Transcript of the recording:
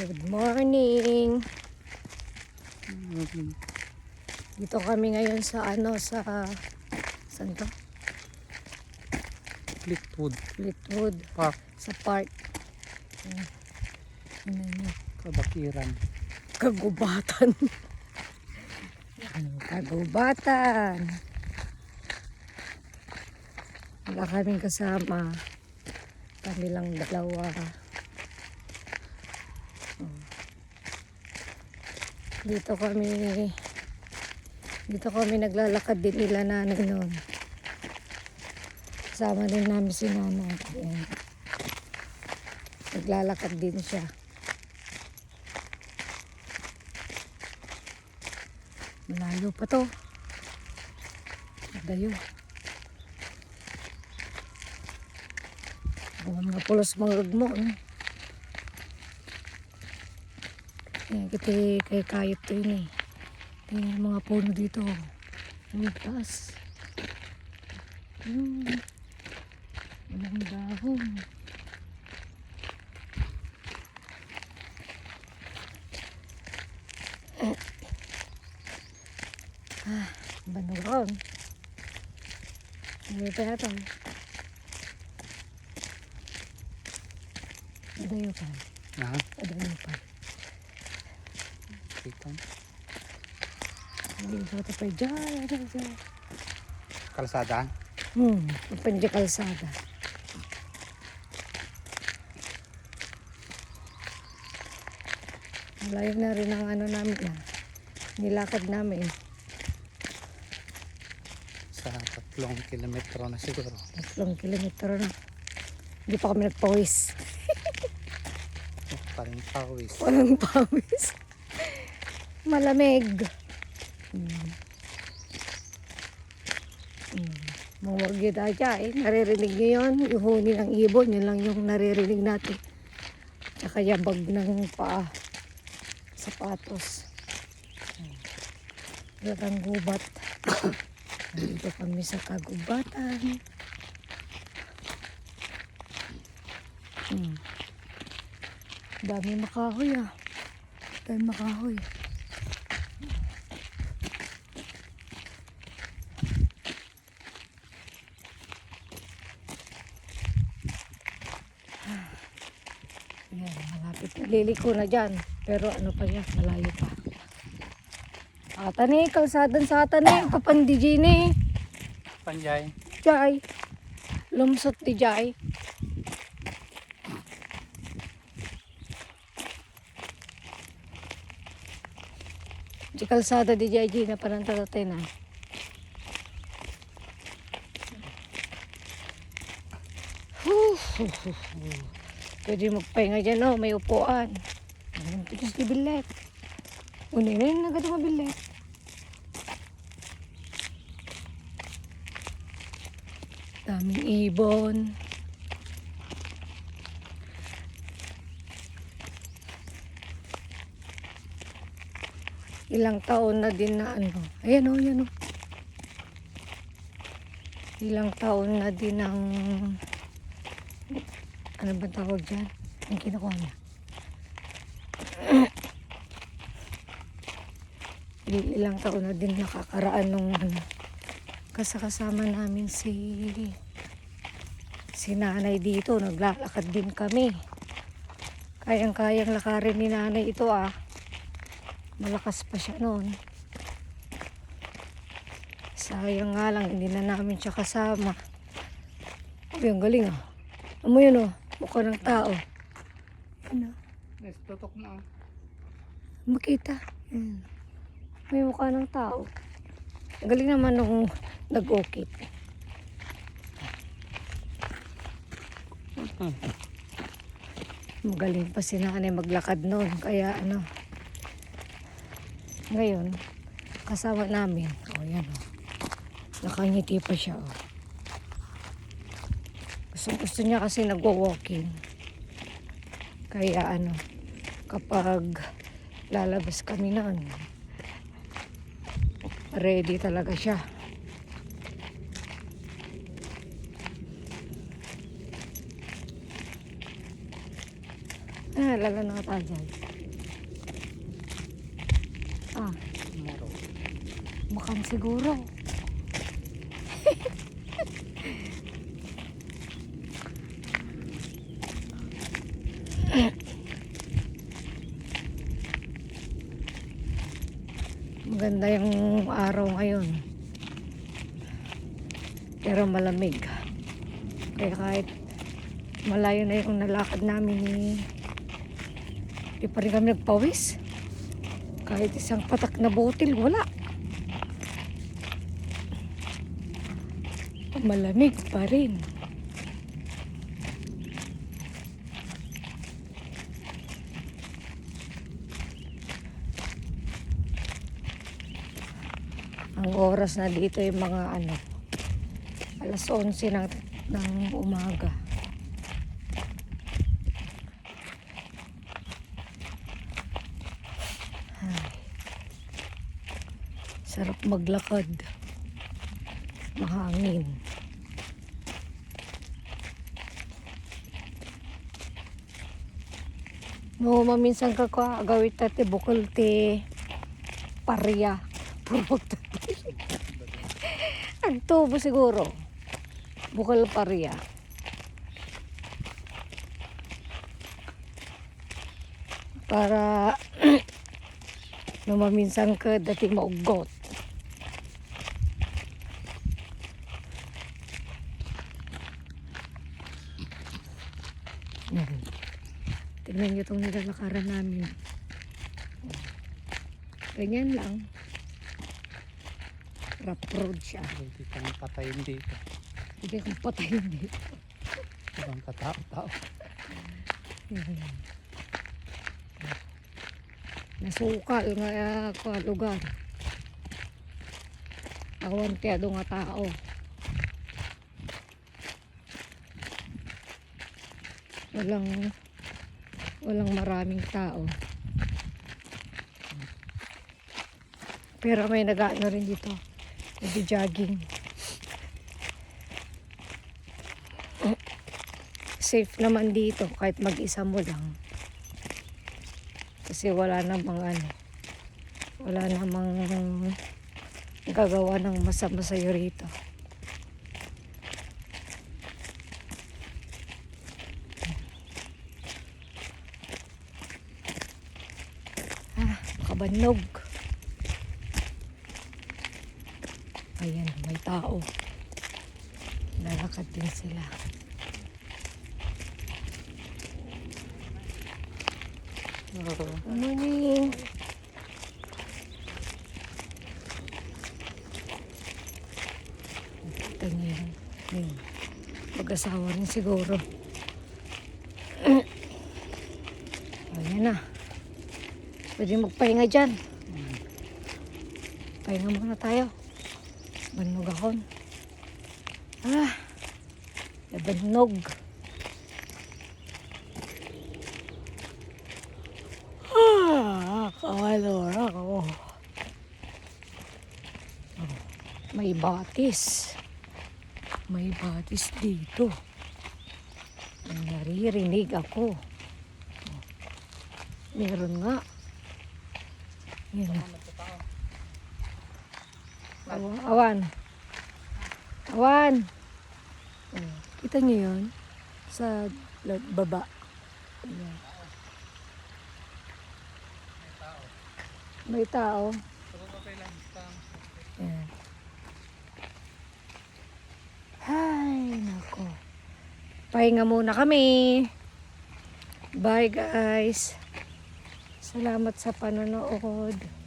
Good morning. Dito kami ngayon sa saan to? Fleetwood Park. sa park. Kabakiran. Kagubatan. Kagubatan. Wala kaming kasama. Kami lang dalawa. Dito kami naglalakad din nila nanay noon. Kasama din namin si nanay. Ayan. Naglalakad din siya. Malayo pa to. Malayo. Mga pulos mga gagmo. Ayan, kay kayot to yun eh. Tingnan yung mga puno dito. Ang taas. Walang dahon. Banurong. Hindi pa ito. Adayo pa. Adayo pa. Dito. Hindi ko ito pa dyan. Kalsada. Pandi kalsada. Malayo na rin ang namin na. Nilakad namin. Sa 3 kilometro na siguro. 3 kilometro na. Hindi pa kami nagpawis. Paring pawis. Walang pawis. Malamig. Mawagyo daya eh. Naririnig nyo yun. Yung huni ng ibon. Yun lang yung naririnig natin. Tsaka yabag ng paa. Sapatos. Ang gubat. Dito kami sa kagubatan. Dami makahoy ah. Dami makahoy. Ayan, malapit na. Liliko na dyan. Pero ano pa yan, malayo pa. Atan eh, kalsadan sa atan eh. Papandi dyan eh. Panjay. Jai. Lumsot di Jai. Di kalsada di Jai na parang tatatay na. Pwede magpahinga dyan oh, may upuan. Tigas di bilet. Unin na yun, agad mabilet. Daming ibon. Ilang taon na din na ano. Ayan o, yan o. Ilang taon na din ang ano ba tawag dyan? Ang kinukuha niya. Ilang taon na din nakakaraan nung kasama namin si nanay dito. Naglalakad din kami. Kayang-kayang lakarin ni nanay ito ah. Malakas pa siya noon. Sayang nga lang, hindi na namin siya kasama. Uy, ang galing ah. Ano yun oh, mukha ng tao. Ano? Yes, tutok na. Makita. May mukha ng tao. Ang galing naman nung nag-ukit. Magaling pa si nanay maglakad noon. Kaya ano, ngayon, kasama namin. O yan o. Nakangiti pa siya o. Gusto niya kasi nagwo-walking. Kaya ano, kapag lalabas kami noon, ready talaga siya. Lala na tayo dyan. Ha? Muro. Makan siguro. Maganda yung araw ngayon. Pero malamig. Kaya kahit malayo na yung nalakad namin di pa rin kami nagpawis. Kahit isang patak na botil, wala. Malamig pa rin. Ang oras na dito yung mga alas 11 ng umaga. Ay, sarap maglakad. Mahangin. No, maminsan ka gawit tate bukol te parya. Puro ang tubo siguro. Bukal parya. Para no maminsan ka dati maugot. Tignan nyo itong nilalakaran namin. Ganyan lang. Rough road siya. Hindi kang patayin dito. Hindi kang patayin dito. Ibang katao-tao. Nasukal nga ako lugar. Awantiado nga tao. Walang maraming tao. Pero may nag-ano rin dito. Nag-jogging. Safe naman dito kahit mag-isa mo lang. Kasi wala namang gagawa ng masama sa'yo rito. Kabanog. Ayan, may tao. Lalakad din sila. Good morning. Kita niyo yan. Yun. Mag-asawa rin siguro. Ayan na. Pwede magpahinga dyan. Pahinga muna tayo. Banog ako. Nabanog. Kawalora ako. May batis. May batis dito. Naririnig ako. Meron nga. Yan. Awan. Awan. Kita niyo yun? Sa baba. Ayan. May tao. Ayan. Hay, nako. Pahinga muna kami. Bye guys. Salamat sa panonood.